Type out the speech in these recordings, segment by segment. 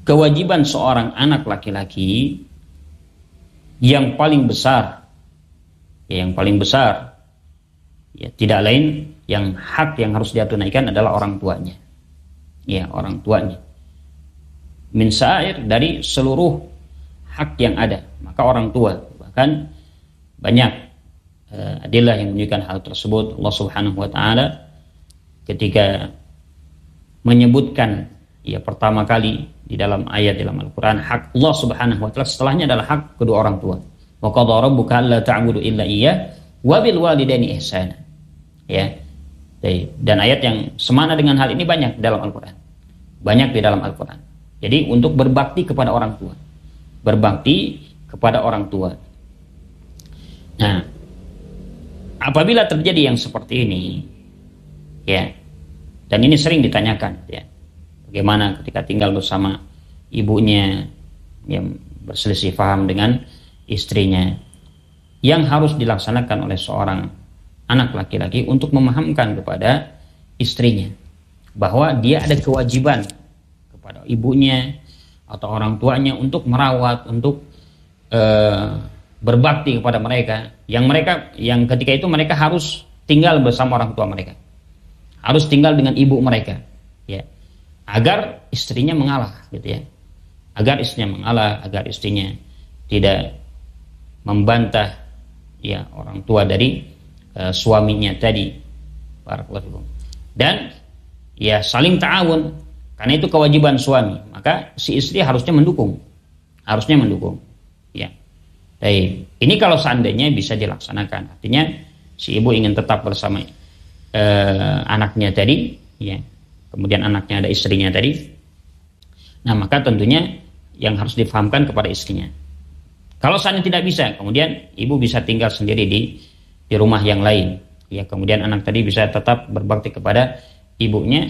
kewajiban seorang anak laki-laki yang paling besar, ya tidak lain yang hak yang harus dia tunaikan adalah orang tuanya, ya orang tuanya. Min sa'ir, dari seluruh hak yang ada, maka orang tua. Bahkan banyak adillah yang menunjukkan hal tersebut. Allah Subhanahu wa taala ketika menyebutkan ya pertama kali di dalam ayat dalam Al-Qur'an hak Allah Subhanahu wa taala, setelahnya adalah hak kedua orang tua. Wa qadara rabbuka alla ta'budu illa iyyah wa bil walidaini ihsana. Ya. Dan ayat yang semana dengan hal ini banyak dalam Al-Qur'an. Banyak di dalam Al-Qur'an. Jadi untuk berbakti kepada orang tua. Berbakti kepada orang tua. Nah, apabila terjadi yang seperti ini, ya, dan ini sering ditanyakan, ya, bagaimana ketika tinggal bersama ibunya yang berselisih paham dengan istrinya, yang harus dilaksanakan oleh seorang anak laki-laki untuk memahamkan kepada istrinya bahwa dia ada kewajiban kepada ibunya atau orang tuanya untuk merawat, untuk berbakti kepada mereka, yang ketika itu mereka harus tinggal bersama orang tua mereka, harus tinggal dengan ibu mereka, ya, agar istrinya mengalah, gitu ya, agar istrinya mengalah, agar istrinya tidak membantah, ya, orang tua dari suaminya tadi, dan ya saling ta'awun, karena itu kewajiban suami, maka si istri harusnya mendukung, ya. Baik, ini kalau seandainya bisa dilaksanakan, artinya si ibu ingin tetap bersama anaknya tadi, ya, kemudian anaknya ada istrinya tadi, nah maka tentunya yang harus difahamkan kepada istrinya. Kalau seandainya tidak bisa, kemudian ibu bisa tinggal sendiri di rumah yang lain, ya, kemudian anak tadi bisa tetap berbakti kepada ibunya.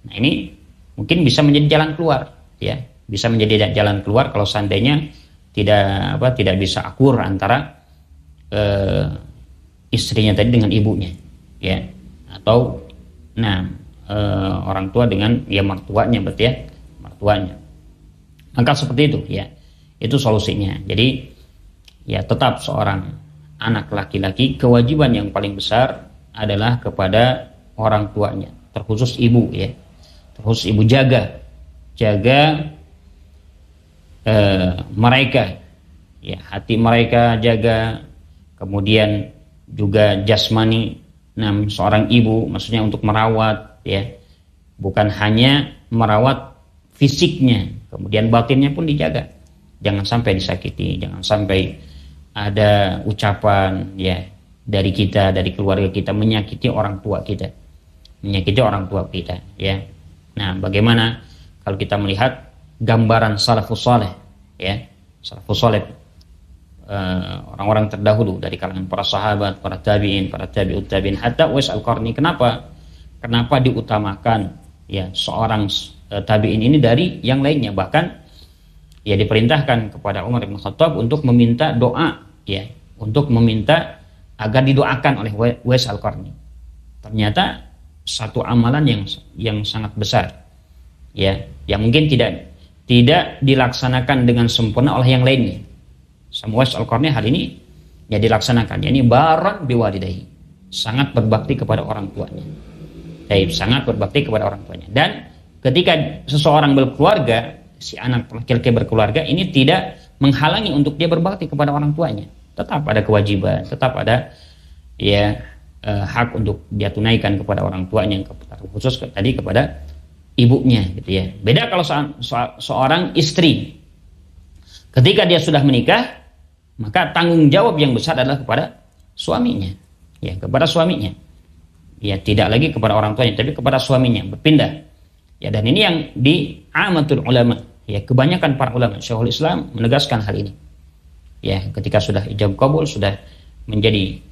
Nah ini mungkin bisa menjadi jalan keluar, ya, bisa menjadi jalan keluar kalau seandainya tidak bisa akur antara istrinya tadi dengan ibunya, ya, atau orang tua dengan ya mertuanya, berarti ya mertuanya. Maka seperti itu, ya, itu solusinya. Jadi ya tetap seorang anak laki-laki kewajiban yang paling besar adalah kepada orang tuanya, terkhusus ibu, ya, terkhusus ibu, jaga mereka, ya, hati mereka jaga, kemudian juga jasmani seorang ibu, maksudnya untuk merawat, ya, bukan hanya merawat fisiknya, kemudian batinnya pun dijaga, jangan sampai disakiti, jangan sampai ada ucapan, ya, dari kita, dari keluarga kita menyakiti orang tua kita, ya. Nah, bagaimana kalau kita melihat gambaran salafus saleh, ya, salafus saleh, orang-orang terdahulu dari kalangan para sahabat, para tabi'in, para tabi'ut tabi'in, hatta Uwais Al-Qarni. Kenapa diutamakan, ya, seorang tabi'in ini dari yang lainnya? Bahkan ya diperintahkan kepada Umar bin Khattab untuk meminta doa, ya, untuk meminta agar didoakan oleh Uwais Al-Qarni. Ternyata satu amalan yang sangat besar, ya, yang mungkin tidak dilaksanakan dengan sempurna oleh yang lainnya. Sama Uwais Al-Qarni hal ini ya dilaksanakan, yakni baran biwalidayhi, sangat berbakti kepada orang tuanya. Sangat berbakti kepada orang tuanya. Dan ketika seseorang berkeluarga, si anak laki-laki berkeluarga, ini tidak menghalangi untuk dia berbakti kepada orang tuanya. Tetap ada kewajiban, tetap ada, ya, hak untuk dia tunaikan kepada orang tuanya, khusus tadi kepada ibunya, gitu ya. Beda kalau seorang istri, ketika dia sudah menikah, maka tanggung jawab yang besar adalah kepada suaminya, ya, kepada suaminya, ya, tidak lagi kepada orang tuanya, tapi kepada suaminya, berpindah, ya. Dan ini yang di amatul ulama, ya, kebanyakan para ulama, Syekhul Islam menegaskan hal ini, ya, ketika sudah ijab qabul, sudah menjadi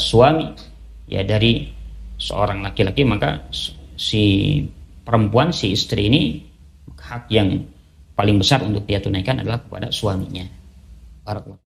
suami, ya, dari seorang laki-laki, maka si perempuan, si istri ini, hak yang paling besar untuk dia tunaikan adalah kepada suaminya. Barakallahu.